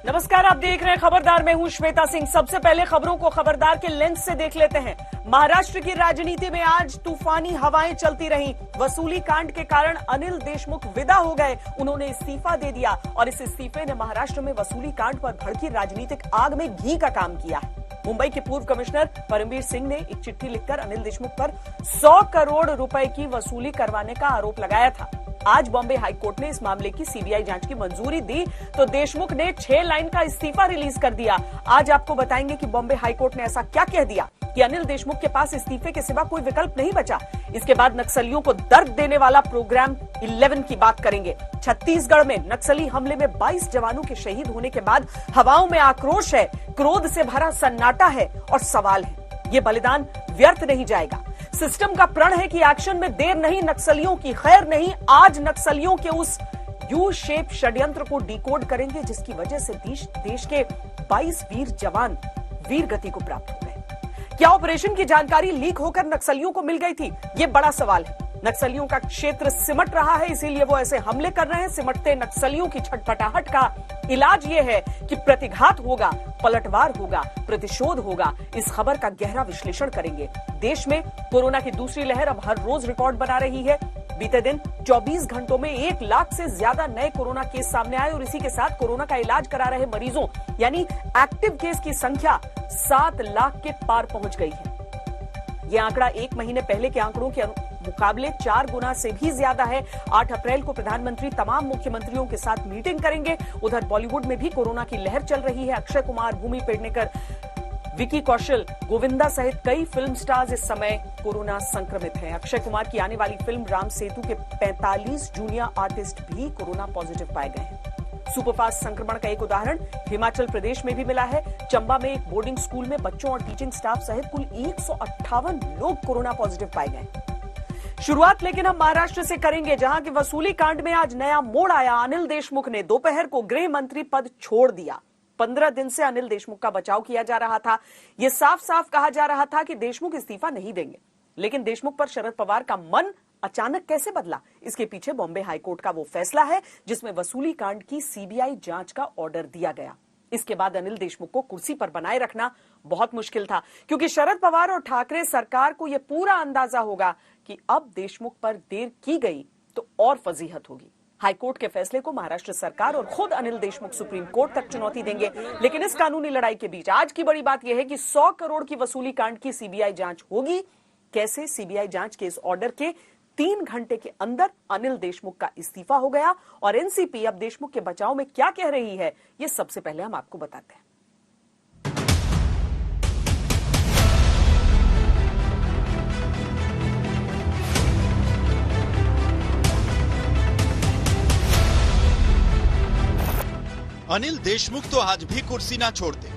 नमस्कार, आप देख रहे हैं खबरदार। मैं हूं श्वेता सिंह। सबसे पहले खबरों को खबरदार के लेंस से देख लेते हैं। महाराष्ट्र की राजनीति में आज तूफानी हवाएं चलती रहीं। वसूली कांड के कारण अनिल देशमुख विदा हो गए। उन्होंने इस्तीफा दे दिया और इस इस्तीफे ने महाराष्ट्र में वसूली कांड पर भड़की राजनीतिक आग में घी का काम किया है। मुंबई के पूर्व कमिश्नर परमबीर सिंह ने एक चिट्ठी लिखकर अनिल देशमुख पर 100 करोड़ रुपए की वसूली करवाने का आरोप लगाया था। आज बॉम्बे हाईकोर्ट ने इस मामले की सीबीआई जांच की मंजूरी दी तो देशमुख ने 6 लाइन का इस्तीफा रिलीज कर दिया। आज आपको बताएंगे कि बॉम्बे हाईकोर्ट ने ऐसा क्या कह दिया कि अनिल देशमुख के पास इस्तीफे के सिवा कोई विकल्प नहीं बचा। इसके बाद नक्सलियों को दर्द देने वाला प्रोग्राम 11 की बात करेंगे। छत्तीसगढ़ में नक्सली हमले में 22 जवानों के शहीद होने के बाद हवाओं में आक्रोश है, क्रोध से भरा सन्नाटा है और सवाल है, ये बलिदान व्यर्थ नहीं जाएगा। सिस्टम का प्रण है कि एक्शन में देर नहीं, नक्सलियों की खैर नहीं। आज नक्सलियों के उस यू शेप षड्यंत्र को डिकोड करेंगे जिसकी वजह से देश के 22 वीर जवान वीर गति को प्राप्त हो गए। क्या ऑपरेशन की जानकारी लीक होकर नक्सलियों को मिल गई थी? ये बड़ा सवाल है। नक्सलियों का क्षेत्र सिमट रहा है, इसीलिए वो ऐसे हमले कर रहे हैं। सिमटते नक्सलियों की छटपटाहट का इलाज ये है कि प्रतिघात होगा, पलटवार होगा, प्रतिशोध होगा। इस खबर का गहरा विश्लेषण करेंगे। देश में कोरोना की दूसरी लहर अब हर रोज रिकॉर्ड बना रही है। बीते दिन 24 घंटों में 1 लाख से ज्यादा नए कोरोना केस सामने आए और इसी के साथ कोरोना का इलाज करा रहे मरीजों यानी एक्टिव केस की संख्या 7 लाख के पार पहुंच गई है। यह आंकड़ा 1 महीने पहले के आंकड़ों के मुकाबले 4 गुना से भी ज्यादा है। 8 अप्रैल को प्रधानमंत्री तमाम मुख्यमंत्रियों के साथ मीटिंग करेंगे। उधर बॉलीवुड में भी कोरोना की लहर चल रही है। अक्षय कुमार, भूमि पेडनेकर, विकी कौशल, गोविंदा सहित कई फिल्म स्टार्स इस समय कोरोना संक्रमित हैं। अक्षय कुमार की आने वाली फिल्म राम सेतु के 45 जूनियर आर्टिस्ट भी कोरोना पॉजिटिव पाए गए हैं। सुपरफास्ट संक्रमण का एक उदाहरण हिमाचल प्रदेश में भी मिला है। चंबा में एक बोर्डिंग स्कूल में बच्चों और टीचिंग स्टाफ सहित कुल 158 लोग कोरोना पॉजिटिव पाए गए। शुरुआत लेकिन हम महाराष्ट्र से करेंगे, जहां के वसूली कांड में आज नया मोड़ आया। अनिल देशमुख ने दोपहर को गृह मंत्री पद छोड़ दिया। 15 दिन से अनिल देशमुख का बचाव किया जा रहा था। यह साफ साफ कहा जा रहा था कि देशमुख इस्तीफा नहीं देंगे, लेकिन देशमुख पर शरद पवार का मन अचानक कैसे बदला? इसके पीछे बॉम्बे हाईकोर्ट का वो फैसला है जिसमें वसूली कांड की सीबीआई जांच का ऑर्डर दिया गया। इसके बाद अनिल देशमुख को कुर्सी पर बनाए रखना बहुत मुश्किल था, क्योंकि शरद पवार और ठाकरे सरकार को यह पूरा अंदाजा होगा कि अब देशमुख पर देर की गई तो और फजीहत होगी। हाईकोर्ट के फैसले को महाराष्ट्र सरकार और खुद अनिल देशमुख सुप्रीम कोर्ट तक चुनौती देंगे। लेकिन इस कानूनी लड़ाई के बीच आज की बड़ी बात यह है कि 100 करोड़ की वसूली कांड की सीबीआई जांच होगी। कैसे? सीबीआई जांच के इस ऑर्डर के 3 घंटे के अंदर अनिल देशमुख का इस्तीफा हो गया और एनसीपी अब देशमुख के बचाव में क्या कह रही है, ये सबसे पहले हम आपको बताते हैं। अनिल देशमुख तो आज भी कुर्सी ना छोड़ते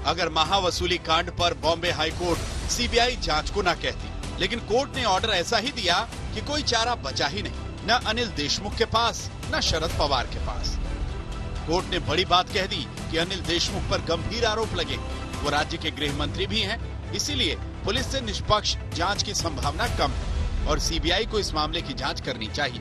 अगर महावसूली कांड पर बॉम्बे हाईकोर्ट सीबीआई जांच को ना कहती। लेकिन कोर्ट ने ऑर्डर ऐसा ही दिया कि कोई चारा बचा ही नहीं, न अनिल देशमुख के पास न शरद पवार के पास। कोर्ट ने बड़ी बात कह दी कि अनिल देशमुख पर गंभीर आरोप लगे। वो राज्य के गृह मंत्री भी हैं, इसीलिए पुलिस से निष्पक्ष जांच की संभावना कम है और सीबीआई को इस मामले की जांच करनी चाहिए।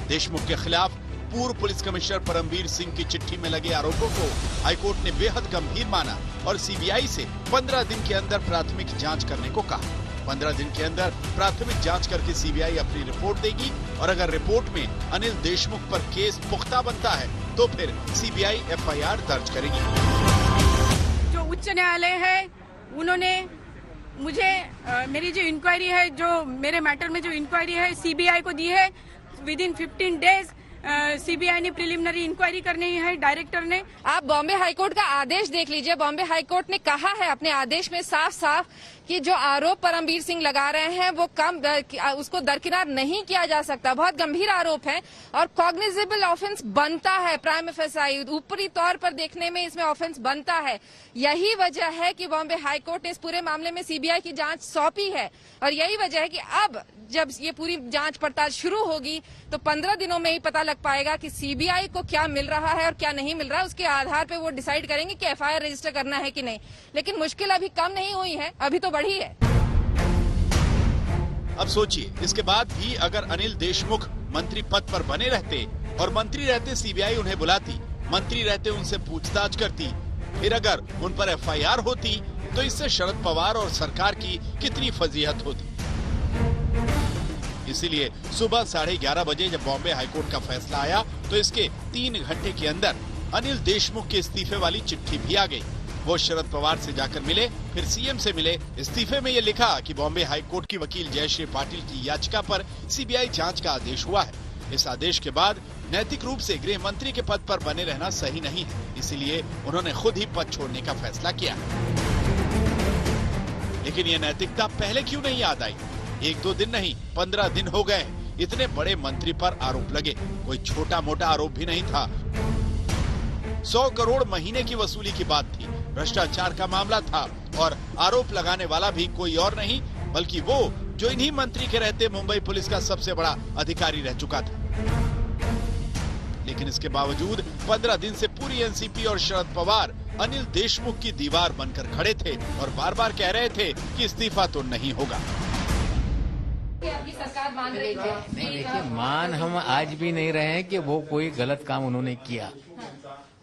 देशमुख के खिलाफ पूर्व पुलिस कमिश्नर परमबीर सिंह की चिट्ठी में लगे आरोपों को हाईकोर्ट ने बेहद गंभीर माना और सीबीआई से 15 दिन के अंदर प्राथमिक जांच करने को कहा। 15 दिन के अंदर प्राथमिक जांच करके सीबीआई अपनी रिपोर्ट देगी और अगर रिपोर्ट में अनिल देशमुख पर केस पुख्ता बनता है तो फिर सीबीआई एफआईआर दर्ज करेगी। जो उच्च न्यायालय है उन्होंने मुझे मेरी जो इंक्वायरी है, जो मेरे मैटर में जो इंक्वायरी है सीबीआई को दी है। विद इन 15 डेज सीबीआई ने प्रिलिमिनरी इंक्वायरी करनी है डायरेक्टर ने। आप बॉम्बे हाईकोर्ट का आदेश देख लीजिए। बॉम्बे हाईकोर्ट ने कहा है अपने आदेश में साफ साफ कि जो आरोप परमबीर सिंह लगा रहे हैं वो उसको दरकिनार नहीं किया जा सकता। बहुत गंभीर आरोप है और कॉग्निजेबल ऑफेंस बनता है। प्राइम एफएसआई ऊपरी तौर पर देखने में इसमें ऑफेंस बनता है। यही वजह है कि बॉम्बे हाईकोर्ट ने इस पूरे मामले में सीबीआई की जांच सौंपी है और यही वजह है कि अब जब ये पूरी जांच पड़ताल शुरू होगी तो 15 दिनों में ही पता लग पाएगा कि सीबीआई को क्या मिल रहा है और क्या नहीं मिल रहा है। उसके आधार पे वो डिसाइड करेंगे कि एफआईआर रजिस्टर करना है कि नहीं। लेकिन मुश्किल अभी कम नहीं हुई है, अभी तो बढ़ी है। अब सोचिए, इसके बाद भी अगर अनिल देशमुख मंत्री पद पर बने रहते और मंत्री रहते सीबीआई उन्हें बुलाती मंत्री रहते उनसे पूछताछ करती, फिर अगर उन पर एफआईआर होती तो इससे शरद पवार और सरकार की कितनी फजीहत होती। इसीलिए सुबह 11:30 बजे जब बॉम्बे हाईकोर्ट का फैसला आया तो इसके 3 घंटे के अंदर अनिल देशमुख के इस्तीफे वाली चिट्ठी भी आ गई। वो शरद पवार से जाकर मिले, फिर सीएम से मिले। इस्तीफे में ये लिखा कि बॉम्बे हाईकोर्ट की वकील जयश्री पाटिल की याचिका पर सीबीआई जांच का आदेश हुआ है। इस आदेश के बाद नैतिक रूप से गृह मंत्री के पद पर बने रहना सही नहीं है, इसीलिए उन्होंने खुद ही पद छोड़ने का फैसला किया। लेकिन ये नैतिकता पहले क्यों नहीं याद आई? 1-2 दिन नहीं, 15 दिन हो गए। इतने बड़े मंत्री पर आरोप लगे, कोई छोटा मोटा आरोप भी नहीं था। 100 करोड़ महीने की वसूली की बात थी, भ्रष्टाचार का मामला था और आरोप लगाने वाला भी कोई और नहीं बल्कि वो जो इन्हीं मंत्री के रहते मुंबई पुलिस का सबसे बड़ा अधिकारी रह चुका था। लेकिन इसके बावजूद 15 दिन से पूरी एनसीपी और शरद पवार अनिल देशमुख की दीवार बनकर खड़े थे और बार बार कह रहे थे कि इस्तीफा तो नहीं होगा। आपकी सरकार मान रही है? नहीं, देखिए, मान हम आज भी नहीं रहे हैं कि वो कोई गलत काम उन्होंने किया।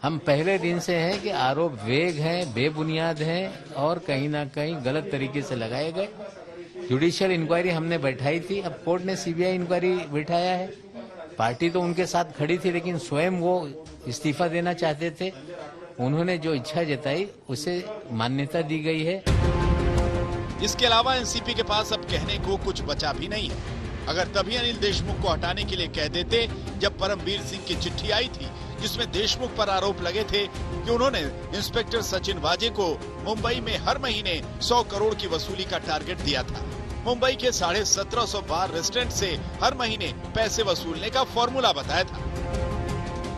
हम पहले दिन से हैं कि आरोप वेग हैं, बेबुनियाद हैं और कहीं ना कहीं गलत तरीके से लगाए गए। जुडिशियल इंक्वायरी हमने बैठाई थी, अब कोर्ट ने सीबीआई इंक्वायरी बैठाया है। पार्टी तो उनके साथ खड़ी थी, लेकिन स्वयं वो इस्तीफा देना चाहते थे। उन्होंने जो इच्छा जताई उसे मान्यता दी गई है। इसके अलावा एनसीपी के पास अब कहने को कुछ बचा भी नहीं है। अगर तभी अनिल देशमुख को हटाने के लिए कह देते जब परमवीर सिंह की चिट्ठी आई थी जिसमें देशमुख पर आरोप लगे थे कि उन्होंने इंस्पेक्टर सचिन वाजे को मुंबई में हर महीने 100 करोड़ की वसूली का टारगेट दिया था। मुंबई के 1750 बार रेस्टोरेंट से हर महीने पैसे वसूलने का फॉर्मूला बताया था।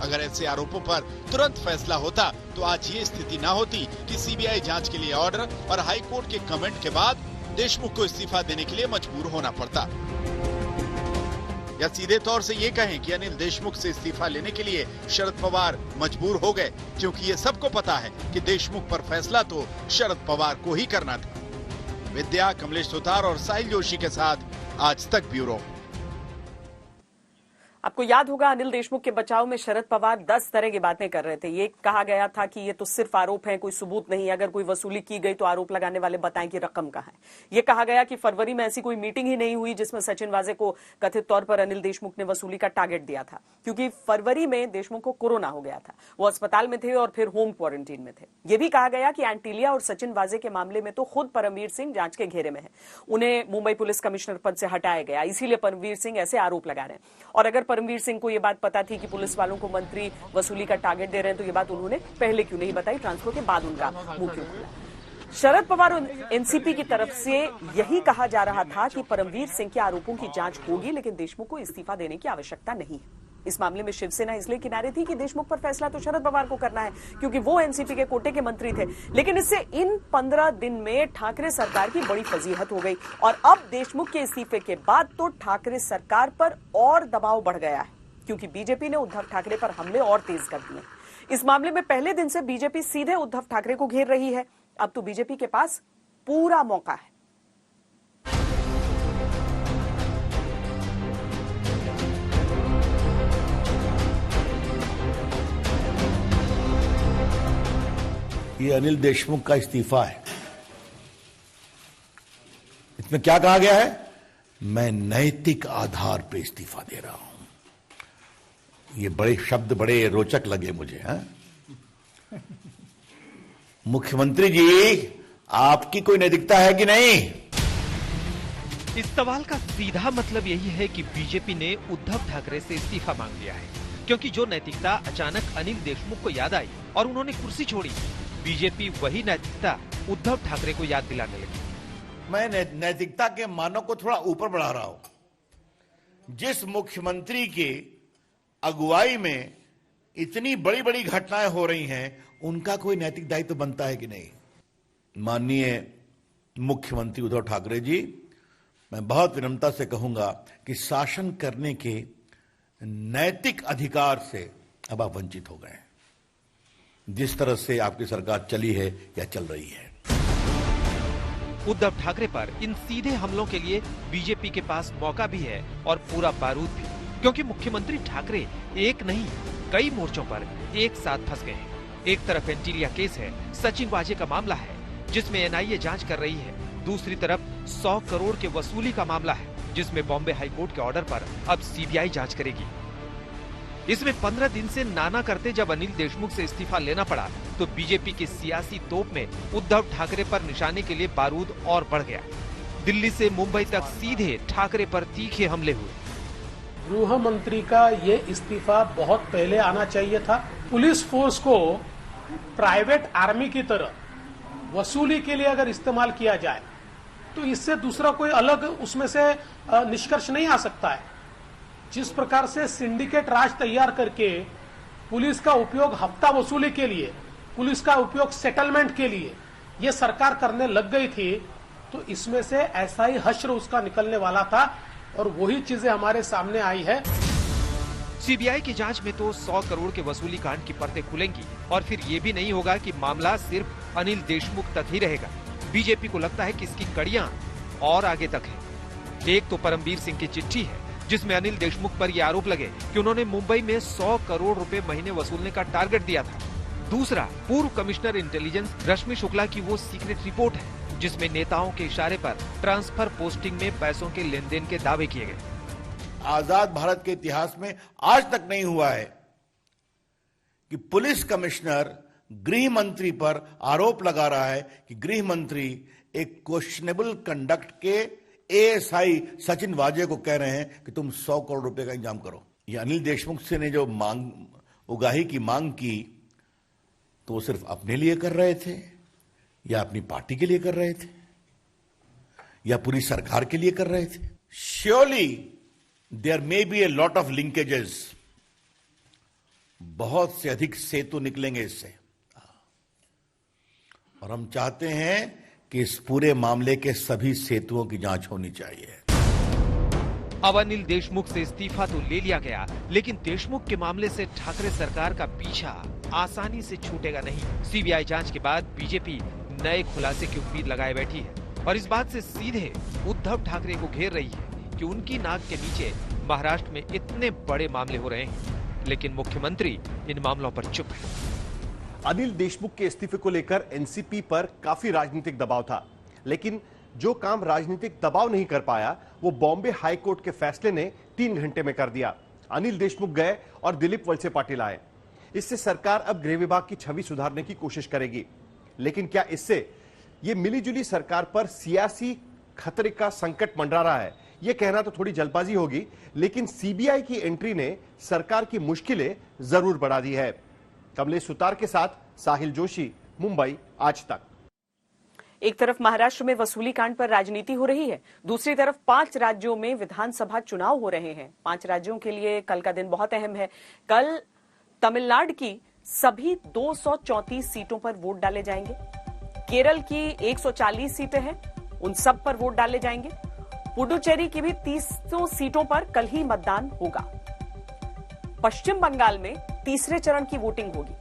अगर ऐसे आरोपों पर तुरंत फैसला होता तो आज ये स्थिति ना होती कि सीबीआई जांच के लिए ऑर्डर और हाई कोर्ट के कमेंट के बाद देशमुख को इस्तीफा देने के लिए मजबूर होना पड़ता। या सीधे तौर से ये कहें कि अनिल देशमुख से इस्तीफा लेने के लिए शरद पवार मजबूर हो गए, क्योंकि ये सबको पता है कि देशमुख पर फैसला तो शरद पवार को ही करना था। विद्या, कमलेश सुतार और साहिल जोशी के साथ आज तक ब्यूरो। आपको याद होगा अनिल देशमुख के बचाव में शरद पवार 10 तरह की बातें कर रहे थे। ये कहा गया था कि ये तो सिर्फ आरोप है, कोई सबूत नहीं। अगर कोई वसूली की गई तो आरोप लगाने वाले बताएं कि रकम कहाँ है। ये कहा गया कि फरवरी में ऐसी कोई मीटिंग ही नहीं हुई जिसमें सचिन वाजे को कथित तौर पर अनिल देशमुख ने वसूली का टारगेट दिया था, क्योंकि फरवरी में देशमुख को कोरोना हो गया था। वो अस्पताल में थे और फिर होम क्वारंटीन में थे। ये भी कहा गया कि एंटीलिया और सचिन वाजे के मामले में तो खुद परमवीर सिंह जांच के घेरे में है। उन्हें मुंबई पुलिस कमिश्नर पद से हटाया गया, इसीलिए परमवीर सिंह ऐसे आरोप लगा रहे हैं। और अगर परमवीर सिंह को ये पता थी कि पुलिस वालों को मंत्री वसूली का टारगेट दे रहे हैं तो ये बात उन्होंने पहले क्यों नहीं बताई? ट्रांसफर के बाद उनका मुंह क्यों खुला? शरद पवार और एनसीपी की तरफ से यही कहा जा रहा था कि परमवीर सिंह के आरोपों की जांच होगी, लेकिन देशमुख को इस्तीफा देने की आवश्यकता नहीं है। इस मामले में शिवसेना इसलिए किनारे थी कि देशमुख पर फैसला तो शरद पवार को करना है, क्योंकि वो एनसीपी के कोटे के मंत्री थे। लेकिन इससे इन 15 दिन में ठाकरे सरकार की बड़ी फजीहत हो गई और अब देशमुख के इस्तीफे के बाद तो ठाकरे सरकार पर और दबाव बढ़ गया है, क्योंकि बीजेपी ने उद्धव ठाकरे पर हमले और तेज कर दिए। इस मामले में पहले दिन से बीजेपी सीधे उद्धव ठाकरे को घेर रही है। अब तो बीजेपी के पास पूरा मौका है। ये अनिल देशमुख का इस्तीफा है। इसमें क्या कहा गया है? मैं नैतिक आधार पर इस्तीफा दे रहा हूं। ये बड़े शब्द बड़े रोचक लगे मुझे। मुख्यमंत्री जी, आपकी कोई नैतिकता है कि नहीं? इस सवाल का सीधा मतलब यही है कि बीजेपी ने उद्धव ठाकरे से इस्तीफा मांग लिया है, क्योंकि जो नैतिकता अचानक अनिल देशमुख को याद आई और उन्होंने कुर्सी छोड़ी, बीजेपी वही नैतिकता उद्धव ठाकरे को याद दिलाने लगी। मैं नैतिकता के मानों को थोड़ा ऊपर बढ़ा रहा हूं। जिस मुख्यमंत्री के अगुवाई में इतनी बड़ी बड़ी घटनाएं हो रही हैं, उनका कोई नैतिक दायित्व बनता है कि नहीं? माननीय मुख्यमंत्री उद्धव ठाकरे जी, मैं बहुत विनम्रता से कहूंगा कि शासन करने के नैतिक अधिकार से अब आप वंचित हो गए। जिस तरह से आपकी सरकार चली है या चल रही है, उद्धव ठाकरे पर इन सीधे हमलों के लिए बीजेपी के पास मौका भी है और पूरा बारूद भी, क्योंकि मुख्यमंत्री ठाकरे एक नहीं कई मोर्चों पर एक साथ फंस गए हैं। एक तरफ एंटीलिया केस है, सचिन वाजे का मामला है जिसमें एनआईए जांच कर रही है। दूसरी तरफ 100 करोड़ के वसूली का मामला है जिसमें बॉम्बे हाईकोर्ट के ऑर्डर पर अब सीबीआई जांच करेगी। इसमें 15 दिन से नाना करते जब अनिल देशमुख से इस्तीफा लेना पड़ा तो बीजेपी की सियासी तोप में उद्धव ठाकरे पर निशाने के लिए बारूद और बढ़ गया। दिल्ली से मुंबई तक सीधे ठाकरे पर तीखे हमले हुए। गृह मंत्री का ये इस्तीफा बहुत पहले आना चाहिए था। पुलिस फोर्स को प्राइवेट आर्मी की तरह वसूली के लिए अगर इस्तेमाल किया जाए तो इससे दूसरा कोई अलग उसमें से निष्कर्ष नहीं आ सकता है। जिस प्रकार से सिंडिकेट राज तैयार करके पुलिस का उपयोग हफ्ता वसूली के लिए, पुलिस का उपयोग सेटलमेंट के लिए ये सरकार करने लग गई थी, तो इसमें से ऐसा ही हश्र उसका निकलने वाला था और वही चीजें हमारे सामने आई है। सीबीआई की जांच में तो 100 करोड़ के वसूली कांड की परतें खुलेंगी और फिर ये भी नहीं होगा कि मामला सिर्फ अनिल देशमुख तक ही रहेगा। बीजेपी को लगता है कि इसकी कड़ियां और आगे तक है। एक तो परमबीर सिंह की चिट्ठी है जिसमें अनिल देशमुख पर यह आरोप लगे कि उन्होंने मुंबई में 100 करोड़ रुपए महीने वसूलने का टारगेट दिया था। दूसरा, पूर्व कमिश्नर इंटेलिजेंस रश्मि शुक्ला की वो सीक्रेट रिपोर्ट है जिसमें नेताओं के इशारे पर ट्रांसफर पोस्टिंग में पैसों के लेन देन के दावे किए गए। आजाद भारत के इतिहास में आज तक नहीं हुआ है कि पुलिस कमिश्नर गृह मंत्री पर आरोप लगा रहा है कि गृह मंत्री एक क्वेश्चनेबल कंडक्ट के एएसआई सचिन वाजे को कह रहे हैं कि तुम 100 करोड़ रुपए का इंतजाम करो। ये अनिल देशमुख से ने जो उगाही की मांग की तो वो सिर्फ अपने लिए कर रहे थे या अपनी पार्टी के लिए कर रहे थे या पूरी सरकार के लिए कर रहे थे? Surely there may be a lot of linkages. बहुत से अधिक सेतु निकलेंगे इससे और हम चाहते हैं कि इस पूरे मामले के सभी सेतुओं की जांच होनी चाहिए। अब अनिल देशमुख से इस्तीफा तो ले लिया गया, लेकिन देशमुख के मामले से ठाकरे सरकार का पीछा आसानी से छूटेगा नहीं। सीबीआई जांच के बाद बीजेपी नए खुलासे की उम्मीद लगाए बैठी है और इस बात से सीधे उद्धव ठाकरे को घेर रही है कि उनकी नाक के नीचे महाराष्ट्र में इतने बड़े मामले हो रहे हैं, लेकिन मुख्यमंत्री इन मामलों पर चुप है। अनिल देशमुख के इस्तीफे को लेकर एनसीपी पर काफी राजनीतिक दबाव था, लेकिन जो काम राजनीतिक दबाव नहीं कर पाया वो बॉम्बे हाई कोर्ट के फैसले ने 3 घंटे में कर दिया। अनिल देशमुख गए और दिलीप वलसे पाटिल आए। इससे सरकार अब गृह विभाग की छवि सुधारने की कोशिश करेगी, लेकिन क्या इससे ये मिलीजुली सरकार पर सियासी खतरे का संकट मंडरा रहा है? ये कहना तो थोड़ी जल्दबाजी होगी, लेकिन सीबीआई की एंट्री ने सरकार की मुश्किलें जरूर बढ़ा दी है। कमलेश सुतार के साथ साहिल जोशी, मुंबई आज तक। एक तरफ महाराष्ट्र में वसूली कांड पर राजनीति हो रही है, दूसरी तरफ 5 राज्यों में विधानसभा चुनाव हो रहे हैं। 5 राज्यों के लिए कल का दिन बहुत अहम है। कल तमिलनाडु की सभी 234 सीटों पर वोट डाले जाएंगे। केरल की 140 सीटें हैं, उन सब पर वोट डाले जाएंगे। पुडुचेरी की भी 300 सीटों पर कल ही मतदान होगा। पश्चिम बंगाल में तीसरे चरण की वोटिंग होगी,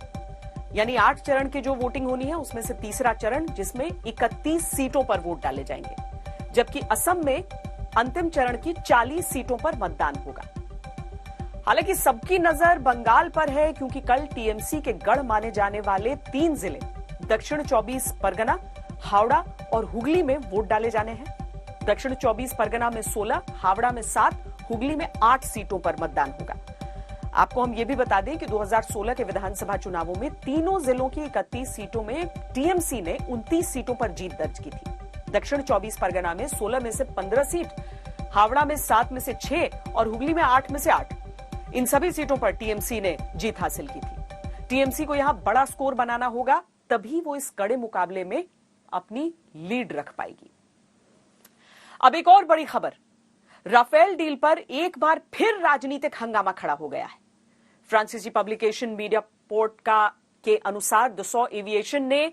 यानी 8 चरण की जो वोटिंग होनी है उसमें से तीसरा चरण, जिसमें 31 सीटों पर वोट डाले जाएंगे, जबकि असम में अंतिम चरण की 40 सीटों पर मतदान होगा। हालांकि सबकी नजर बंगाल पर है, क्योंकि कल टीएमसी के गढ़ माने जाने वाले 3 जिले दक्षिण 24 परगना, हावड़ा और हुगली में वोट डाले जाने हैं। दक्षिण 24 परगना में 16, हावड़ा में 7, हुगली में 8 सीटों पर मतदान होगा। आपको हम ये भी बता दें कि 2016 के विधानसभा चुनावों में तीनों जिलों की 31 सीटों में टीएमसी ने 29 सीटों पर जीत दर्ज की थी। दक्षिण 24 परगना में 16 में से 15 सीट, हावड़ा में 7 में से 6 और हुगली में 8 में से 8, इन सभी सीटों पर टीएमसी ने जीत हासिल की थी। टीएमसी को यहां बड़ा स्कोर बनाना होगा, तभी वो इस कड़े मुकाबले में अपनी लीड रख पाएगी। अब एक और बड़ी खबर, राफेल डील पर एक बार फिर राजनीतिक हंगामा खड़ा हो गया है। फ्रांसीसी पब्लिकेशन मीडिया पोर्ट के अनुसार दसॉ एविएशन ने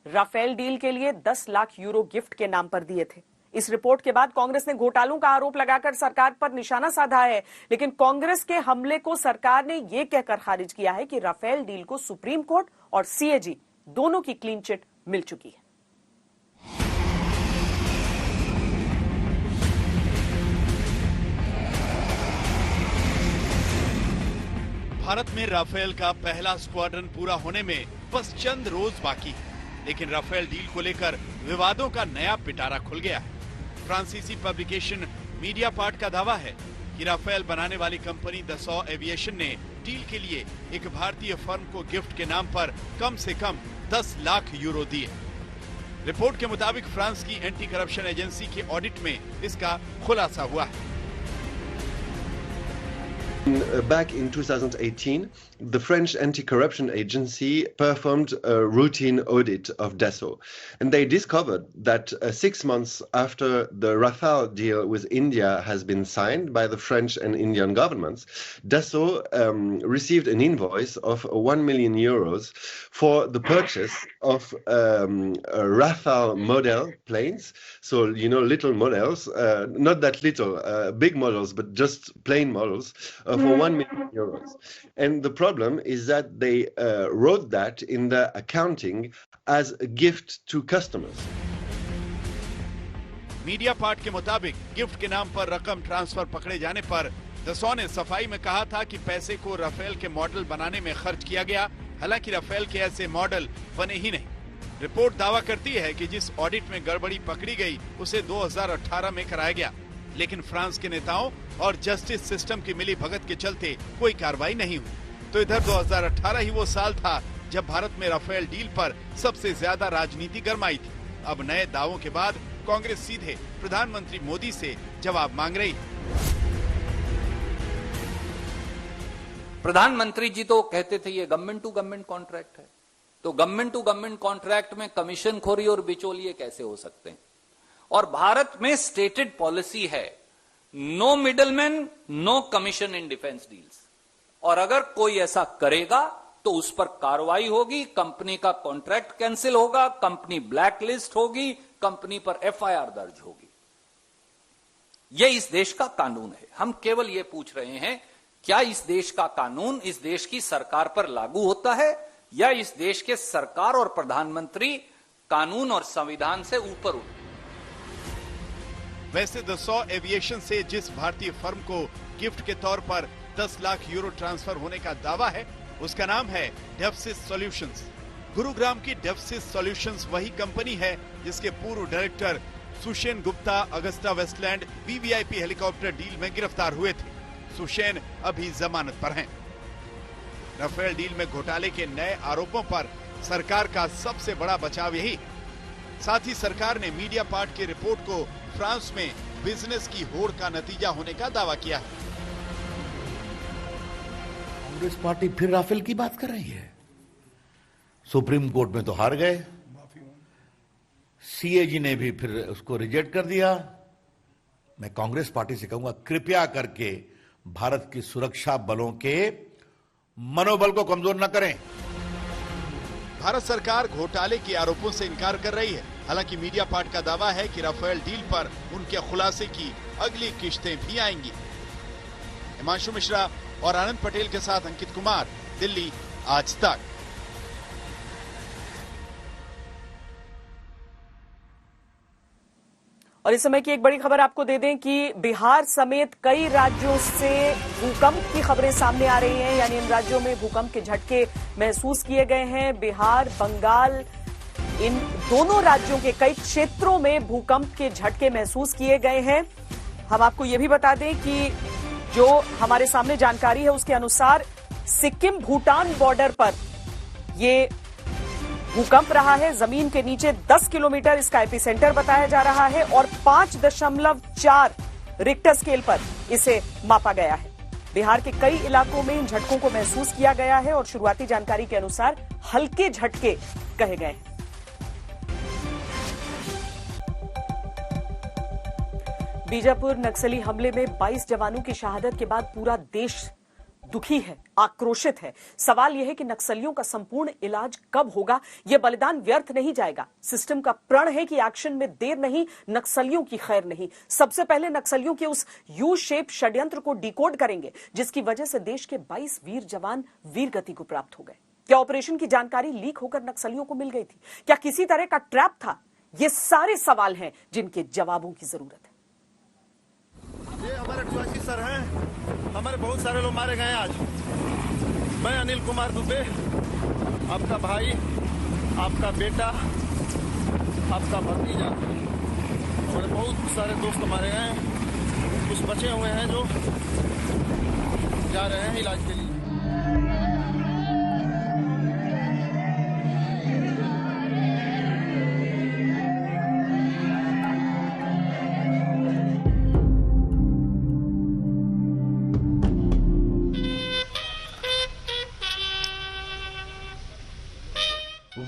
राफेल डील के लिए 10 लाख यूरो गिफ्ट के नाम पर दिए थे। इस रिपोर्ट के बाद कांग्रेस ने घोटालों का आरोप लगाकर सरकार पर निशाना साधा है, लेकिन कांग्रेस के हमले को सरकार ने यह कहकर खारिज किया है कि राफेल डील को सुप्रीम कोर्ट और सीएजी दोनों की क्लीन चिट मिल चुकी है। भारत में राफेल का पहला स्क्वाड्रन पूरा होने में बस चंद रोज बाकी है, लेकिन राफेल डील को लेकर विवादों का नया पिटारा खुल गया है। फ्रांसीसी पब्लिकेशन मीडियापार्ट का दावा है कि राफेल बनाने वाली कंपनी दसॉ एविएशन ने डील के लिए एक भारतीय फर्म को गिफ्ट के नाम पर कम से कम 10 लाख यूरो दिए। रिपोर्ट के मुताबिक फ्रांस की एंटी करप्शन एजेंसी के ऑडिट में इसका खुलासा हुआ है। Back in 2018, the French anti-corruption agency performed a routine audit of Dassault, and they discovered that 6 months after the Rafale deal with India has been signed by the French and Indian governments, Dassault received an invoice of 1 million euros for the purchase of Rafale model planes. So, you know, little models, not that little, big models, but just plain models, for 1 million euros. And the problem is that they wrote that in the accounting as a gift to customers. Media part के मुताबिक gift के नाम पर रकम transfer पकड़े जाने पर Dassault ने सफाई में कहा था कि पैसे को राफेल के मॉडल बनाने में खर्च किया गया, हालांकि राफेल के ऐसे मॉडल बने ही नहीं। रिपोर्ट दावा करती है कि जिस ऑडिट में गड़बड़ी पकड़ी गई उसे 2018 में कराया गया, लेकिन फ्रांस के नेताओं और जस्टिस सिस्टम की मिली भगत के चलते कोई कार्रवाई नहीं हुई। तो इधर 2018 ही वो साल था जब भारत में राफेल डील पर सबसे ज्यादा राजनीति गरमाई थी। अब नए दावों के बाद कांग्रेस सीधे प्रधानमंत्री मोदी से जवाब मांग रही। प्रधानमंत्री जी तो कहते थे ये गवर्नमेंट टू गवर्नमेंट कॉन्ट्रैक्ट है, तो गवर्नमेंट टू गवर्नमेंट कॉन्ट्रैक्ट में कमीशन खोरी और बिचौलिए कैसे हो सकते हैं? और भारत में स्टेटेड पॉलिसी है no middleman, no commission in defence deals, और अगर कोई ऐसा करेगा तो उस पर कार्रवाई होगी, कंपनी का कॉन्ट्रैक्ट कैंसिल होगा, कंपनी ब्लैक लिस्ट होगी, कंपनी पर एफआईआर दर्ज होगी। यह इस देश का कानून है। हम केवल यह पूछ रहे हैं क्या इस देश का कानून इस देश की सरकार पर लागू होता है या इस देश के सरकार और प्रधानमंत्री कानून और संविधान से ऊपर उठते? वैसे दसॉ एविएशन से जिस भारतीय फर्म को गिफ्ट के तौर पर 10 लाख यूरो ट्रांसफर होने का दावा है उसका नाम है डेवसिस सॉल्यूशंस। गुरुग्राम की डेवसिस सॉल्यूशंस वही कंपनी है जिसके पूर्व director Sushen Gupta Agusta Westland VVIP helicopter deal में गिरफ्तार हुए थे। सुषेन अभी जमानत पर हैं। राफेल डील में घोटाले के नए आरोपों पर सरकार का सबसे बड़ा बचाव यही। साथ ही सरकार ने मीडिया पार्ट की रिपोर्ट को फ्रांस में बिजनेस की होड़ का नतीजा होने का दावा किया है। कांग्रेस पार्टी फिर राफेल की बात कर रही है। सुप्रीम कोर्ट में तो हार गए, सीएजी ने भी फिर उसको रिजेक्ट कर दिया। मैं कांग्रेस पार्टी से कहूंगा कृपया करके भारत की सुरक्षा बलों के मनोबल को कमजोर न करें। भारत सरकार घोटाले के आरोपों से इनकार कर रही है। हालांकि मीडिया पार्ट का दावा है कि राफेल डील पर उनके खुलासे की अगली किश्तें भी आएंगी। हिमांशु मिश्रा और आनंद पटेल के साथ अंकित कुमार, दिल्ली, आज तक। और इस समय की एक बड़ी खबर आपको दे दें कि बिहार समेत कई राज्यों से भूकंप की खबरें सामने आ रही हैं, यानी इन राज्यों में भूकंप के झटके महसूस किए गए हैं। बिहार, बंगाल, इन दोनों राज्यों के कई क्षेत्रों में भूकंप के झटके महसूस किए गए हैं। हम आपको यह भी बता दें कि जो हमारे सामने जानकारी है उसके अनुसार सिक्किम भूटान बॉर्डर पर ये भूकंप रहा है। जमीन के नीचे 10 किलोमीटर इसका एपिसेंटर बताया जा रहा है और 5.4 रिक्टर स्केल पर इसे मापा गया है। बिहार के कई इलाकों में इन झटकों को महसूस किया गया है और शुरुआती जानकारी के अनुसार हल्के झटके कहे गए हैं। बीजापुर नक्सली हमले में 22 जवानों की शहादत के बाद पूरा देश दुखी है, आक्रोशित है। सवाल यह है कि नक्सलियों का संपूर्ण इलाज कब होगा? यह बलिदान व्यर्थ नहीं जाएगा। सिस्टम का प्रण है कि एक्शन में देर नहीं, नक्सलियों की खैर नहीं। सबसे पहले नक्सलियों के उस यू शेप षड्यंत्र को डिकोड करेंगे जिसकी वजह से देश के 22 वीर जवान वीर गति को प्राप्त हो गए। क्या ऑपरेशन की जानकारी लीक होकर नक्सलियों को मिल गई थी? क्या किसी तरह का ट्रैप था? ये सारे सवाल हैं जिनके जवाबों की जरूरत है। ये हमारे 84 सर हैं, हमारे बहुत सारे लोग मारे गए आज। मैं अनिल कुमार दुबे, आपका भाई, आपका बेटा, आपका भतीजा और बहुत सारे दोस्त हमारे हैं, कुछ बचे हुए हैं जो जा रहे हैं इलाज के लिए।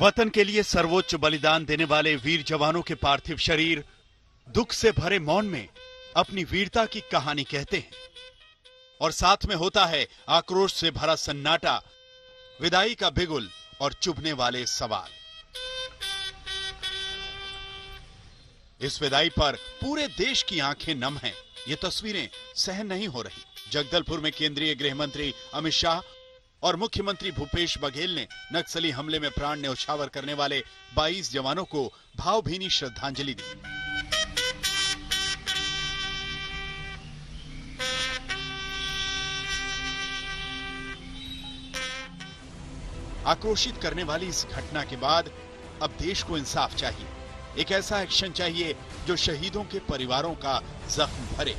वतन के लिए सर्वोच्च बलिदान देने वाले वीर जवानों के पार्थिव शरीर दुख से भरे मौन में अपनी वीरता की कहानी कहते हैं और साथ में होता है आक्रोश से भरा सन्नाटा, विदाई का बिगुल और चुभने वाले सवाल। इस विदाई पर पूरे देश की आंखें नम हैं। ये तस्वीरें सहन नहीं हो रही। जगदलपुर में केंद्रीय गृह मंत्री अमित शाह और मुख्यमंत्री भूपेश बघेल ने नक्सली हमले में प्राण न्यौछावर करने वाले 22 जवानों को भावभीनी श्रद्धांजलि दी। आक्रोशित करने वाली इस घटना के बाद अब देश को इंसाफ चाहिए। एक ऐसा एक्शन चाहिए जो शहीदों के परिवारों का जख्म भरे।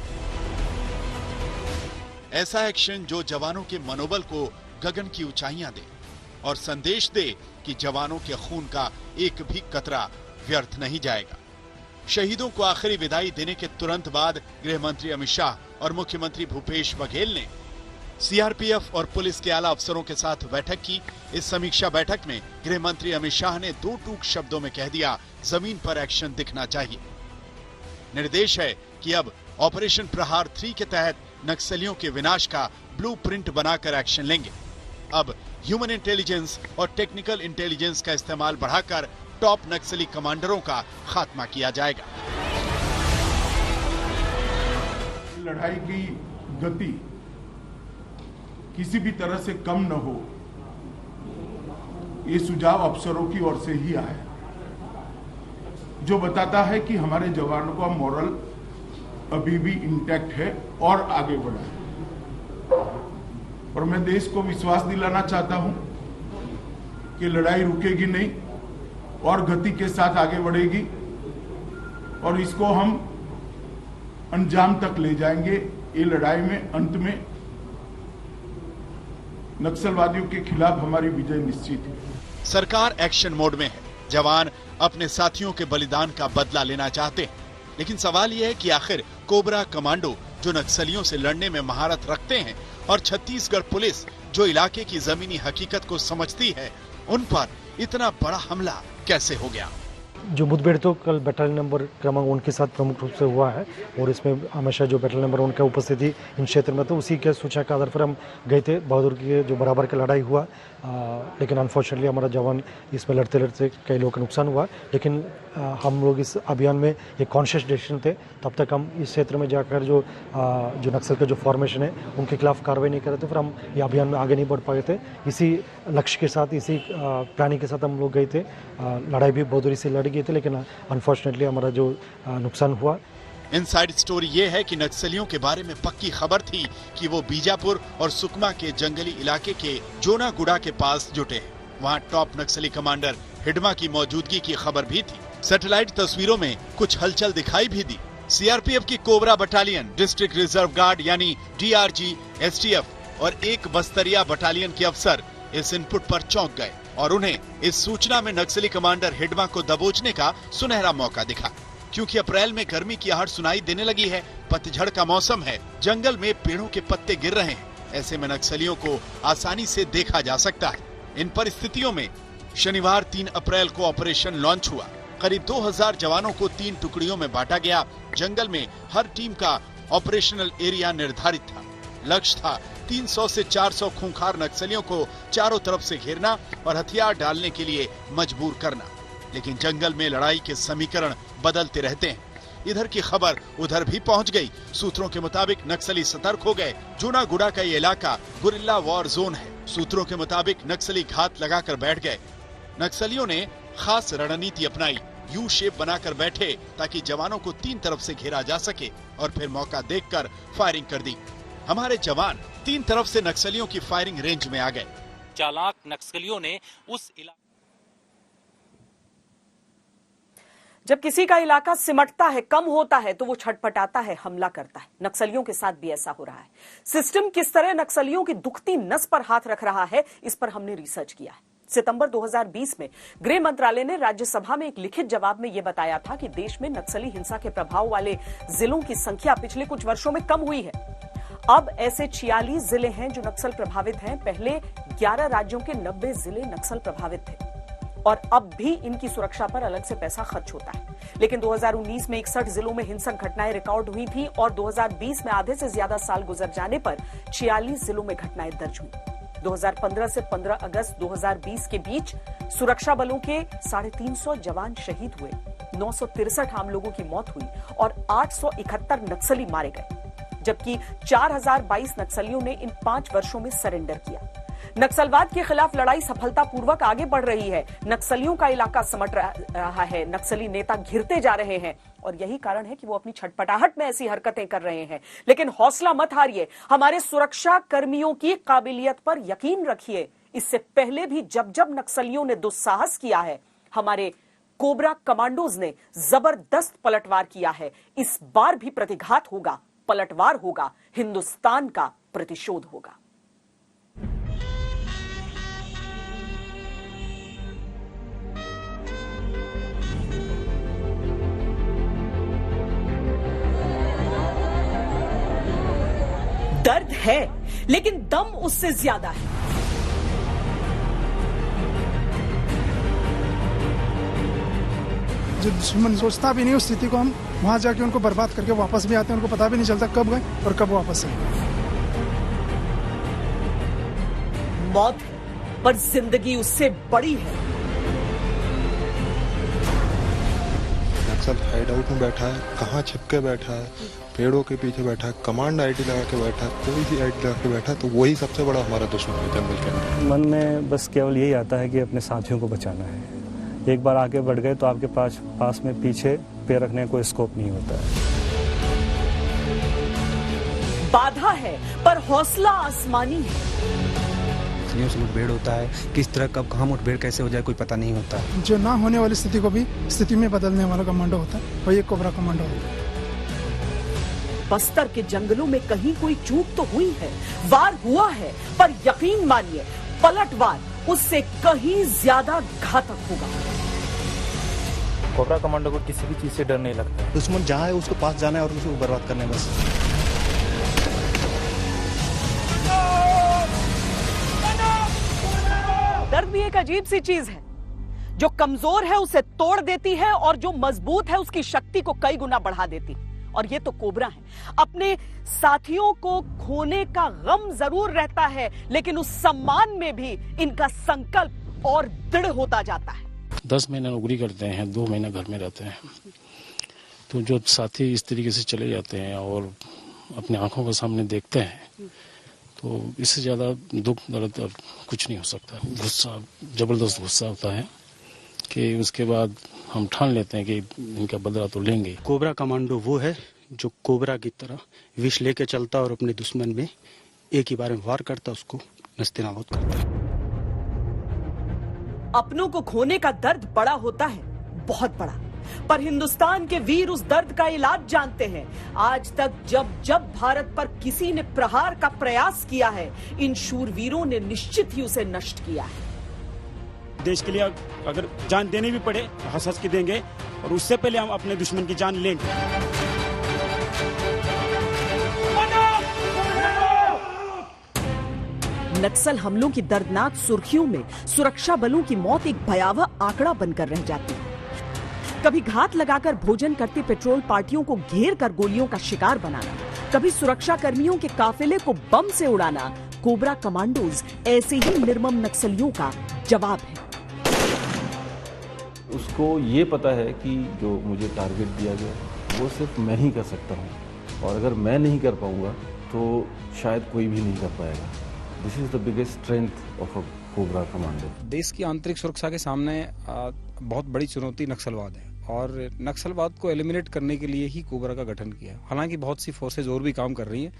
ऐसा एक्शन जो जवानों के मनोबल को गगन की ऊंचाइयां दे और संदेश दे कि जवानों के खून का एक भी कतरा व्यर्थ नहीं जाएगा। शहीदों को आखिरी विदाई देने के तुरंत बाद गृह मंत्री अमित शाह और मुख्यमंत्री भूपेश बघेल ने सीआरपीएफ और पुलिस के आला अफसरों के साथ बैठक की। इस समीक्षा बैठक में गृह मंत्री अमित शाह ने 2 टूक शब्दों में कह दिया, जमीन पर एक्शन दिखना चाहिए। निर्देश है कि अब ऑपरेशन प्रहार 3 के तहत नक्सलियों के विनाश का ब्लूप्रिंट बनाकर एक्शन लेंगे। अब ह्यूमन इंटेलिजेंस और टेक्निकल इंटेलिजेंस का इस्तेमाल बढ़ाकर टॉप नक्सली कमांडरों का खात्मा किया जाएगा। लड़ाई की गति किसी भी तरह से कम न हो, ये सुझाव अफसरों की ओर से ही आया, जो बताता है कि हमारे जवानों का मॉरल अभी भी इंटैक्ट है और आगे बढ़ा है। और मैं देश को विश्वास दिलाना चाहता हूं कि लड़ाई रुकेगी नहीं और गति के साथ आगे बढ़ेगी और इसको हम अंजाम तक ले जाएंगे। ये लड़ाई में अंत में नक्सलवादियों के खिलाफ हमारी विजय निश्चित है। सरकार एक्शन मोड में है। जवान अपने साथियों के बलिदान का बदला लेना चाहते हैं, लेकिन सवाल यह है कि आखिर कोबरा कमांडो जो नक्सलियों से लड़ने में महारत रखते हैं और छत्तीसगढ़ पुलिस जो इलाके की जमीनी हकीकत को समझती है, उन पर इतना बड़ा हमला कैसे हो गया? जो मुठभेड़ तो कल बैटालियन नंबर क्रमांक 1 के साथ प्रमुख रूप से हुआ है और इसमें हमेशा जो बैटालियन नंबर 1 का उपस्थिति इन क्षेत्र में, तो उसी के सूचना के आधार पर हम गए थे। बहादुर की जो बराबर की लड़ाई हुआ, लेकिन अनफॉर्चुनेटली हमारा जवान इसमें लड़ते लड़ते कई लोगों का नुकसान हुआ। लेकिन हम लोग इस अभियान में एक कॉन्शियस डिसीजन थे, तब तक हम इस क्षेत्र में जाकर जो नक्सल का जो फॉर्मेशन है उनके खिलाफ कार्रवाई नहीं कर रहे थे, फिर हम ये अभियान में आगे नहीं बढ़ पाए थे। इसी लक्ष्य के साथ, इसी प्लानिंग के साथ हम लोग गए थे। लड़ाई भी बहादुरी से लड़ गए थे, लेकिन अनफॉर्चुनेटली हमारा जो नुकसान हुआ। इनसाइड स्टोरी ये है कि नक्सलियों के बारे में पक्की खबर थी कि वो बीजापुर और सुकमा के जंगली इलाके के जोनागुड़ा के पास जुटे हैं। वहाँ टॉप नक्सली कमांडर हिडमा की मौजूदगी की खबर भी थी। सैटेलाइट तस्वीरों में कुछ हलचल दिखाई भी दी। सीआरपीएफ की cobra battalion, district reserve guard यानी डीआरजी, एसटीएफ और एक बस्तरिया बटालियन के अफसर इस इनपुट पर चौंक गए और उन्हें इस सूचना में नक्सली कमांडर हिडमा को दबोचने का सुनहरा मौका दिखा। क्योंकि अप्रैल में गर्मी की आहट सुनाई देने लगी है, पतझड़ का मौसम है, जंगल में पेड़ों के पत्ते गिर रहे हैं, ऐसे में नक्सलियों को आसानी से देखा जा सकता है। इन परिस्थितियों में शनिवार 3 अप्रैल को ऑपरेशन लॉन्च हुआ। करीब 2000 जवानों को 3 टुकड़ियों में बांटा गया। जंगल में हर टीम का ऑपरेशनल एरिया निर्धारित था। लक्ष्य था 300 से 400 खूंखार नक्सलियों को चारों तरफ से घेरना और हथियार डालने के लिए मजबूर करना। लेकिन जंगल में लड़ाई के समीकरण बदलते रहते हैं। इधर की खबर उधर भी पहुंच गई। सूत्रों के मुताबिक नक्सली सतर्क हो गए। जोनागुड़ा का ये इलाका गुरिल्ला वॉर जोन है। सूत्रों के मुताबिक नक्सली घात लगाकर बैठ गए। नक्सलियों ने खास रणनीति अपनाई। यू शेप बनाकर बैठे ताकि जवानों को 3 तरफ से घेरा जा सके और फिर मौका देखकर फायरिंग कर दी। हमारे जवान 3 तरफ से नक्सलियों की फायरिंग रेंज में आ गए। चालाक नक्सलियों ने उस इलाके जब किसी का इलाका सिमटता है, कम होता है, तो वो छटपटाता है, हमला करता है। नक्सलियों के साथ भी ऐसा हो रहा है। सिस्टम किस तरह नक्सलियों की दुखती नस पर हाथ रख रहा है, इस पर हमने रिसर्च किया है। सितंबर 2020 में गृह मंत्रालय ने राज्यसभा में एक लिखित जवाब में यह बताया था कि देश में नक्सली हिंसा के प्रभाव वाले जिलों की संख्या पिछले कुछ वर्षों में कम हुई है। अब ऐसे 46 जिले हैं जो नक्सल प्रभावित हैं। पहले 11 राज्यों के 90 जिले नक्सल प्रभावित थे और अब भी इनकी सुरक्षा पर अलग से पैसा खर्च होता है। लेकिन 2019 में 61 जिलों में हिंसक घटनाएं रिकॉर्ड हुई थी और 2020 में आधे से ज्यादा साल गुजर जाने पर 46 जिलों में घटनाएं दर्ज हुई। 2015 से 15 अगस्त 2020 के बीच सुरक्षा बलों के 350 जवान शहीद हुए, 963 आम लोगों की मौत हुई और 871 नक्सली मारे गए, जबकि 4022 नक्सलियों ने इन 5 वर्षों में सरेंडर किया। नक्सलवाद के खिलाफ लड़ाई सफलतापूर्वक आगे बढ़ रही है। नक्सलियों का इलाका सिमट रहा है, नक्सली नेता घिरते जा रहे हैं और यही कारण है कि वो अपनी छटपटाहट में ऐसी हरकतें कर रहे हैं। लेकिन हौसला मत हारिए, हमारे सुरक्षा कर्मियों की काबिलियत पर यकीन रखिए। इससे पहले भी जब जब नक्सलियों ने दुस्साहस किया है, हमारे कोबरा कमांडोज ने जबरदस्त पलटवार किया है। इस बार भी प्रतिघात होगा, पलटवार होगा, हिंदुस्तान का प्रतिशोध होगा। दर्द है, लेकिन दम उससे ज्यादा है। जो दुश्मन सोचता भी नहीं उस स्थिति को, हम वहां जाके उनको बर्बाद करके वापस भी आते हैं। उनको पता भी नहीं चलता कब गए और कब वापस आए। मौत है, पर जिंदगी उससे बड़ी है। नक्सल हाइड आउट में बैठा है, कहाँ छिप के बैठा है, पेड़ों के पीछे बैठा है, कमांड आईडी लगा के बैठा है, कोई भी आईडी लगा के बैठा है, तो वही सबसे बड़ा हमारा दुश्मन है जंगल के अंदर। मन में बस केवल यही आता है कि अपने साथियों को बचाना है। एक बार आगे बढ़ गए तो आपके पास में पीछे पैर रखने का कोई स्कोप नहीं होता है। बाधा है, पर हौसला आसमानी है। से मुठभेड़ होता है, किस तरह कब कहाँ मुठभेड़ कैसे हो जाए कोई पता नहीं होता। जो ना होने वाली स्थिति को भी स्थिति में बदलने वाला कमांडो होता है, वही एक कोबरा कमांडो होता है। बस्तर के जंगलों में कहीं कोई चूक तो हुई है, वार हुआ है, पर यकीन मानिए पलटवार उससे कहीं ज्यादा घातक होगा। कोबरा कमांडो को किसी भी चीज से डर नहीं लगता। दुश्मन जहाँ है उसको पास जाना है और उसको बर्बाद करना है बस। दर्द भी एक अजीब सी चीज है, जो कमजोर है उसे तोड़ देती है और जो मजबूत है उसकी शक्ति को कई गुना बढ़ा देती है। और ये तो कोबरा है। अपने साथियों को खोने का गम जरूर रहता है, लेकिन उस सम्मान में भी इनका संकल्प और दृढ़ होता जाता है। 10 महीना नौकरी करते हैं, 2 महीना घर में रहते हैं, तो जो साथी इस तरीके से चले जाते हैं और अपने आंखों के सामने देखते हैं, तो इससे ज्यादा दुख दर्द और कुछ नहीं हो सकता। गुस्सा, जबरदस्त गुस्सा होता है कि उसके बाद हम ठान लेते हैं कि इनका बदला तो लेंगे। कोबरा कमांडो वो है जो कोबरा की तरह विष लेके चलता और अपने दुश्मन में एक ही बार में वार करता, उसको नस्तेनाबूद करता। अपनों को खोने का दर्द बड़ा होता है, बहुत बड़ा, पर हिंदुस्तान के वीर उस दर्द का इलाज जानते हैं। आज तक जब जब भारत पर किसी ने प्रहार का प्रयास किया है, इन शूरवीरों ने निश्चित ही उसे नष्ट किया है। देश के लिए अगर जान देने भी पड़े हंस हंस के देंगे, और उससे पहले हम अपने दुश्मन की जान लेंगे। नक्सल हमलों की दर्दनाक सुर्खियों में सुरक्षा बलों की मौत एक भयावह आंकड़ा बनकर रह जाती है। कभी घात लगाकर भोजन करते पेट्रोल पार्टियों को घेर कर गोलियों का शिकार बनाना, कभी सुरक्षा कर्मियों के काफिले को बम से उड़ाना, कोबरा कमांडोज ऐसे ही निर्मम नक्सलियों का जवाब है। उसको ये पता है कि जो मुझे टारगेट दिया गया वो सिर्फ मैं ही कर सकता हूँ, और अगर मैं नहीं कर पाऊंगा तो शायद कोई भी नहीं कर पाएगा। This is the biggest strength of a cobra commando. देश की आंतरिक सुरक्षा के सामने बहुत बड़ी चुनौती नक्सलवाद है, और नक्सलवाद को एलिमिनेट करने के लिए ही कोबरा का गठन किया। हालांकि बहुत सी फोर्सेज और भी काम कर रही हैं,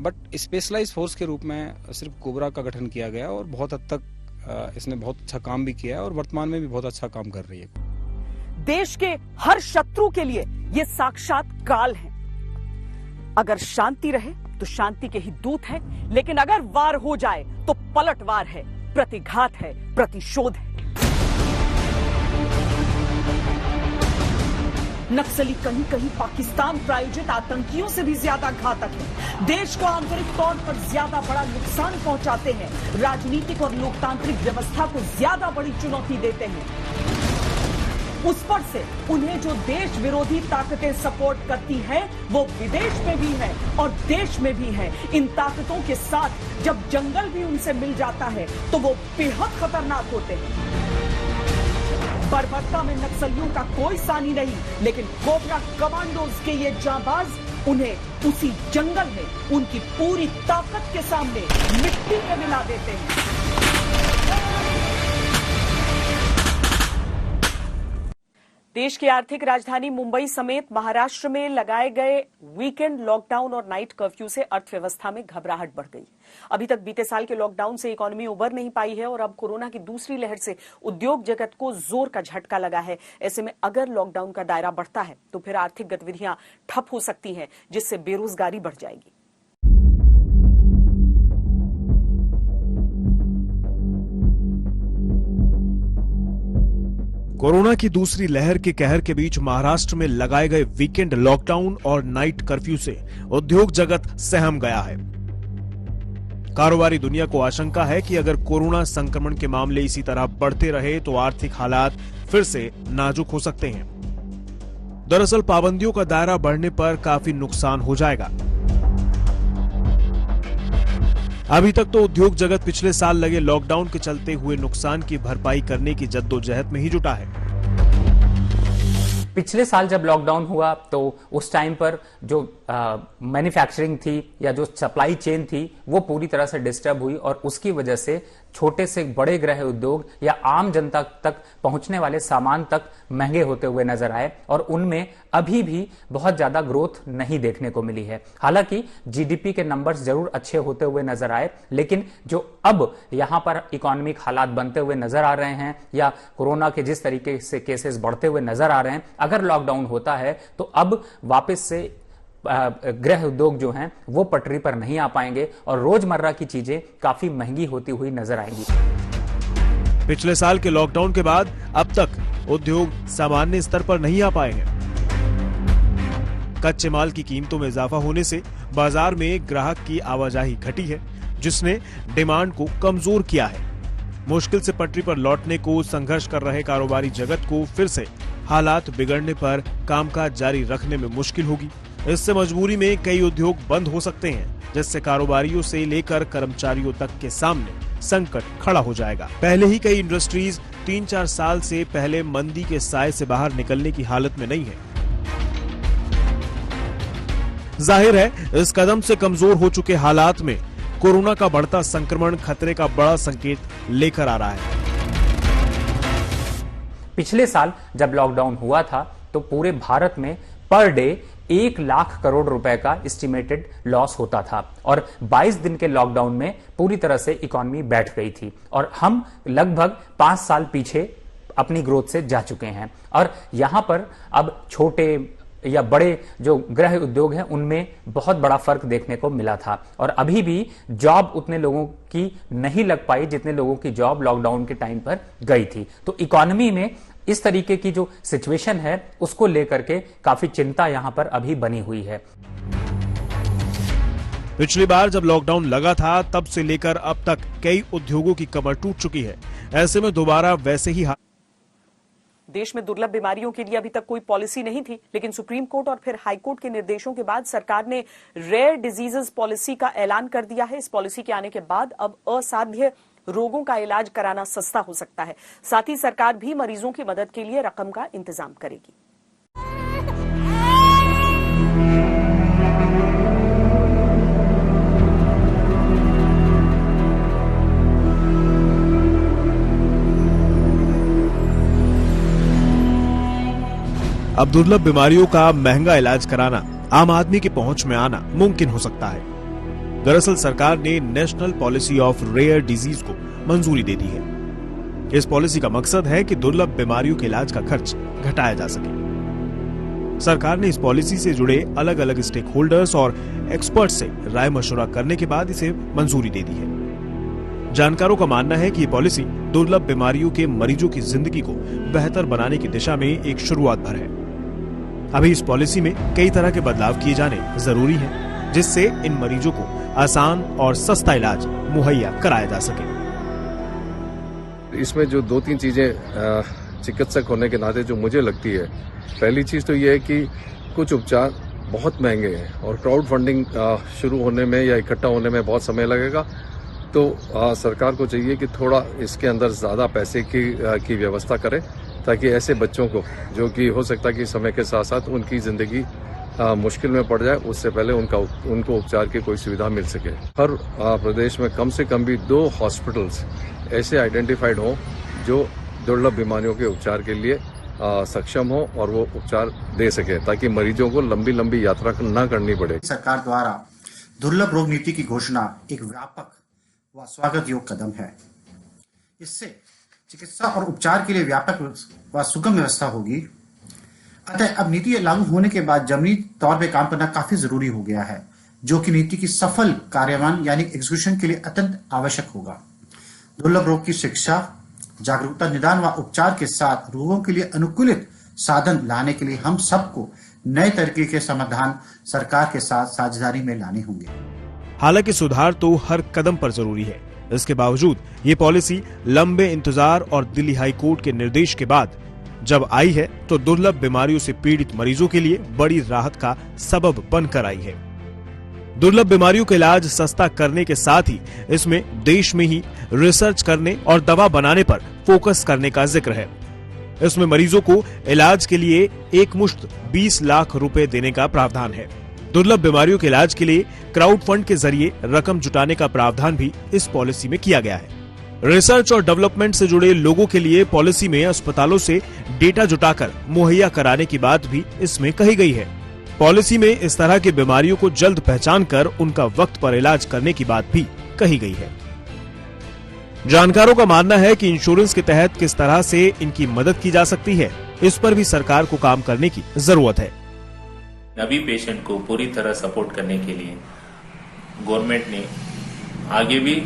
बट स्पेशलाइज फोर्स के रूप में सिर्फ कोबरा का गठन किया गया और बहुत हद तक इसने बहुत अच्छा काम भी किया है और वर्तमान में भी बहुत अच्छा काम कर रही है। देश के हर शत्रु के लिए ये साक्षात काल है। अगर शांति रहे तो शांति के ही दूत है, लेकिन अगर वार हो जाए तो पलटवार है, प्रतिघात है, प्रतिशोध है। नक्सली कहीं कहीं पाकिस्तान प्रायोजित आतंकियों से भी ज्यादा घातक है। देश को आंतरिक तौर पर ज्यादा बड़ा नुकसान पहुंचाते हैं, राजनीतिक और लोकतांत्रिक व्यवस्था को ज्यादा बड़ी चुनौती देते हैं। उस पर से उन्हें जो देश विरोधी ताकतें सपोर्ट करती हैं, वो विदेश में भी है और देश में भी है। इन ताकतों के साथ जब जंगल भी उनसे मिल जाता है तो वो बेहद खतरनाक होते हैं। बर्बरता में नक्सलियों का कोई सानी नहीं, लेकिन कोबरा कमांडोज के ये जांबाज उन्हें उसी जंगल में उनकी पूरी ताकत के सामने मिट्टी में मिला देते हैं। देश की आर्थिक राजधानी मुंबई समेत महाराष्ट्र में लगाए गए वीकेंड लॉकडाउन और नाइट कर्फ्यू से अर्थव्यवस्था में घबराहट बढ़ गई। अभी तक बीते साल के लॉकडाउन से इकोनॉमी उबर नहीं पाई है और अब कोरोना की दूसरी लहर से उद्योग जगत को जोर का झटका लगा है। ऐसे में अगर लॉकडाउन का दायरा बढ़ता है तो फिर आर्थिक गतिविधियां ठप हो सकती हैं, जिससे बेरोजगारी बढ़ जाएगी। कोरोना की दूसरी लहर के कहर के बीच महाराष्ट्र में लगाए गए वीकेंड लॉकडाउन और नाइट कर्फ्यू से उद्योग जगत सहम गया है। कारोबारी दुनिया को आशंका है कि अगर कोरोना संक्रमण के मामले इसी तरह बढ़ते रहे तो आर्थिक हालात फिर से नाजुक हो सकते हैं। दरअसल पाबंदियों का दायरा बढ़ने पर काफी नुकसान हो जाएगा। अभी तक तो उद्योग जगत पिछले साल लगे लॉकडाउन के चलते हुए नुकसान की भरपाई करने की जद्दोजहद में ही जुटा है। पिछले साल जब लॉकडाउन हुआ तो उस टाइम पर जो मैन्युफैक्चरिंग थी या जो सप्लाई चेन थी वो पूरी तरह से डिस्टर्ब हुई और उसकी वजह से छोटे से बड़े गृह उद्योग या आम जनता तक पहुंचने वाले सामान तक महंगे होते हुए नजर आए और उनमें अभी भी बहुत ज्यादा ग्रोथ नहीं देखने को मिली है। हालांकि जीडीपी के नंबर्स जरूर अच्छे होते हुए नजर आए, लेकिन जो अब यहां पर इकोनॉमिक हालात बनते हुए नजर आ रहे हैं या कोरोना के जिस तरीके से केसेस बढ़ते हुए नजर आ रहे हैं, अगर लॉकडाउन होता है तो अब वापस से गृह उद्योग जो हैं वो पटरी पर नहीं आ पाएंगे और रोजमर्रा की चीजें काफी महंगी होती हुई नजर आएंगी। पिछले साल के लॉकडाउन के बाद अब तक उद्योग सामान्य स्तर पर नहीं आ पाए हैं। कच्चे माल की कीमतों में इजाफा होने से बाजार में ग्राहक की आवाजाही घटी है, जिसने डिमांड को कमजोर किया है। मुश्किल से पटरी पर लौटने को संघर्ष कर रहे कारोबारी जगत को फिर से हालात बिगड़ने पर कामकाज जारी रखने में मुश्किल होगी। इससे मजबूरी में कई उद्योग बंद हो सकते हैं, जिससे कारोबारियों से लेकर कर्मचारियों तक के सामने संकट खड़ा हो जाएगा। पहले ही कई इंडस्ट्रीज 3-4 साल से पहले मंदी के साए से बाहर निकलने की हालत में नहीं है। जाहिर है इस कदम से कमजोर हो चुके हालात में कोरोना का बढ़ता संक्रमण खतरे का बड़ा संकेत लेकर आ रहा है। पिछले साल जब लॉकडाउन हुआ था तो पूरे भारत में पर डे 1 लाख करोड़ रुपए का एस्टिमेटेड लॉस होता था और 22 दिन के लॉकडाउन में पूरी तरह से इकोनॉमी बैठ गई थी और हम लगभग 5 साल पीछे अपनी ग्रोथ से जा चुके हैं। और यहां पर अब छोटे या बड़े जो गृह उद्योग हैं उनमें बहुत बड़ा फर्क देखने को मिला था और अभी भी जॉब उतने लोगों की नहीं लग पाई जितने लोगों की जॉब लॉकडाउन के टाइम पर गई थी। तो इकोनॉमी में इस तरीके की जो सिचुएशन है उसको लेकर के काफी चिंता यहां पर अभी बनी हुई है। पिछली बार जब लॉकडाउन लगा था तब से लेकर अब तक कई उद्योगों की कमर टूट चुकी है। ऐसे में दोबारा वैसे ही देश में दुर्लभ बीमारियों के लिए अभी तक कोई पॉलिसी नहीं थी, लेकिन सुप्रीम कोर्ट और फिर हाई कोर्ट के निर्देशों के बाद सरकार ने रेयर डिजीजेस पॉलिसी का ऐलान कर दिया है। इस पॉलिसी के आने के बाद अब असाध्य रोगों का इलाज कराना सस्ता हो सकता है। साथ ही सरकार भी मरीजों की मदद के लिए रकम का इंतजाम करेगी। अब दुर्लभ बीमारियों का महंगा इलाज कराना आम आदमी की पहुंच में आना मुमकिन हो सकता है। दरअसल सरकार ने national policy of rare disease को मंजूरी दे दी है। इस पॉलिसी का मकसद है कि दुर्लभ बीमारियों के इलाज का खर्च घटाया जा सके। सरकार ने इस पॉलिसी से जुड़े अलग अलग स्टेक होल्डर्स और एक्सपर्ट्स से राय मशवरा करने के बाद इसे मंजूरी दे दी है। जानकारों का मानना है कि ये पॉलिसी दुर्लभ बीमारियों के मरीजों की जिंदगी को बेहतर बनाने की दिशा में एक शुरुआत भर है। अभी इस पॉलिसी में कई तरह के बदलाव किए जाने जरूरी हैं, जिससे इन मरीजों को आसान और सस्ता इलाज मुहैया कराया जा सके। इसमें जो 2-3 चीजें चिकित्सक होने के नाते जो मुझे लगती है, पहली चीज तो ये है कि कुछ उपचार बहुत महंगे हैं और क्राउड फंडिंग शुरू होने में या इकट्ठा होने में बहुत समय लगेगा। तो सरकार को चाहिए कि थोड़ा इसके अंदर ज्यादा पैसे की व्यवस्था करे, ताकि ऐसे बच्चों को, जो कि हो सकता है कि समय के साथ साथ उनकी जिंदगी मुश्किल में पड़ जाए, उससे पहले उनको उपचार की कोई सुविधा मिल सके। हर प्रदेश में कम से कम भी 2 हॉस्पिटल्स ऐसे आइडेंटिफाइड हों जो दुर्लभ बीमारियों के उपचार के लिए सक्षम हो और वो उपचार दे सके, ताकि मरीजों को लंबी लंबी यात्रा न करनी पड़े। सरकार द्वारा दुर्लभ रोग नीति की घोषणा एक व्यापक व स्वागत योग्य कदम है। इससे चिकित्सा और उपचार के लिए व्यापक व सुगम व्यवस्था होगी। अतः अब नीति लागू होने के बाद जमीनी तौर पर काम करना काफी जरूरी हो गया है, जो कि नीति की सफल कार्यान्वयन यानी एग्जीक्यूशन के लिए अत्यंत आवश्यक होगा। दुर्लभ रोग की शिक्षा, जागरूकता, निदान व उपचार के साथ रोगों के लिए अनुकूलित साधन लाने के लिए हम सबको नए तरीके के समाधान सरकार के साथ साझेदारी में लाने होंगे। हालांकि सुधार तो हर कदम पर जरूरी है। इसके बावजूद ये पॉलिसी लंबे इंतजार और दिल्ली हाई कोर्ट के निर्देश के बाद जब आई है, तो दुर्लभ बीमारियों से पीड़ित मरीजों के लिए बड़ी राहत का सबब बनकर आई है। दुर्लभ बीमारियों का इलाज सस्ता करने के साथ ही इसमें देश में ही रिसर्च करने और दवा बनाने पर फोकस करने का जिक्र है। इसमें मरीजों को इलाज के लिए एकमुश्त 20 लाख रुपए देने का प्रावधान है। दुर्लभ बीमारियों के इलाज के लिए क्राउड फंड के जरिए रकम जुटाने का प्रावधान भी इस पॉलिसी में किया गया है। रिसर्च और डेवलपमेंट से जुड़े लोगों के लिए पॉलिसी में अस्पतालों से डेटा जुटाकर मुहैया कराने की बात भी इसमें कही गई है। पॉलिसी में इस तरह की बीमारियों को जल्द पहचान कर उनका वक्त पर इलाज करने की बात भी कही गई है। जानकारों का मानना है कि इंश्योरेंस के तहत किस तरह से इनकी मदद की जा सकती है, इस पर भी सरकार को काम करने की जरूरत है। नवी पेशेंट को पूरी तरह सपोर्ट करने के लिए गवर्नमेंट ने आगे भी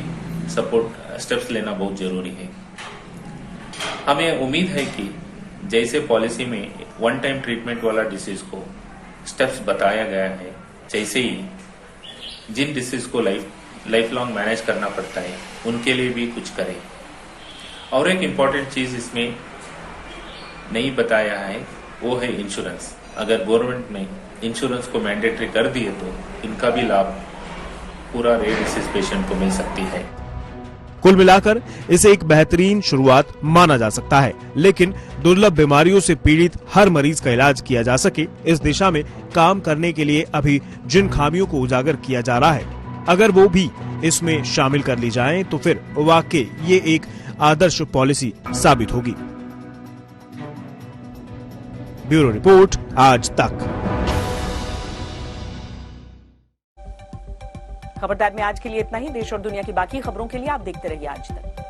सपोर्ट स्टेप्स लेना बहुत जरूरी है। हमें उम्मीद है कि जैसे पॉलिसी में 1 टाइम ट्रीटमेंट वाला डिसीज को स्टेप्स बताया गया है, जैसे ही जिन डिसीज को लाइफ लॉन्ग मैनेज करना पड़ता है उनके लिए भी कुछ करें। और एक इम्पॉर्टेंट चीज इसमें नहीं बताया है, वो है इंश्योरेंस। अगर गवर्नमेंट ने इंश्योरेंस को मैंडेटरी कर दिए तो इनका भी लाभ पूरा रेयर डिसीज पेशेंट को मिल सकती है। कुल मिलाकर इसे एक बेहतरीन शुरुआत माना जा सकता है, लेकिन दुर्लभ बीमारियों से पीड़ित हर मरीज का इलाज किया जा सके, इस दिशा में काम करने के लिए अभी जिन खामियों को उजागर किया जा रहा है, अगर वो भी इसमें शामिल कर ली जाएं, तो फिर वाकई ये एक आदर्श पॉलिसी साबित होगी। ब्यूरो रिपोर्ट, आज तक। खबरदार में आज के लिए इतना ही। देश और दुनिया की बाकी खबरों के लिए आप देखते रहिए आज तक।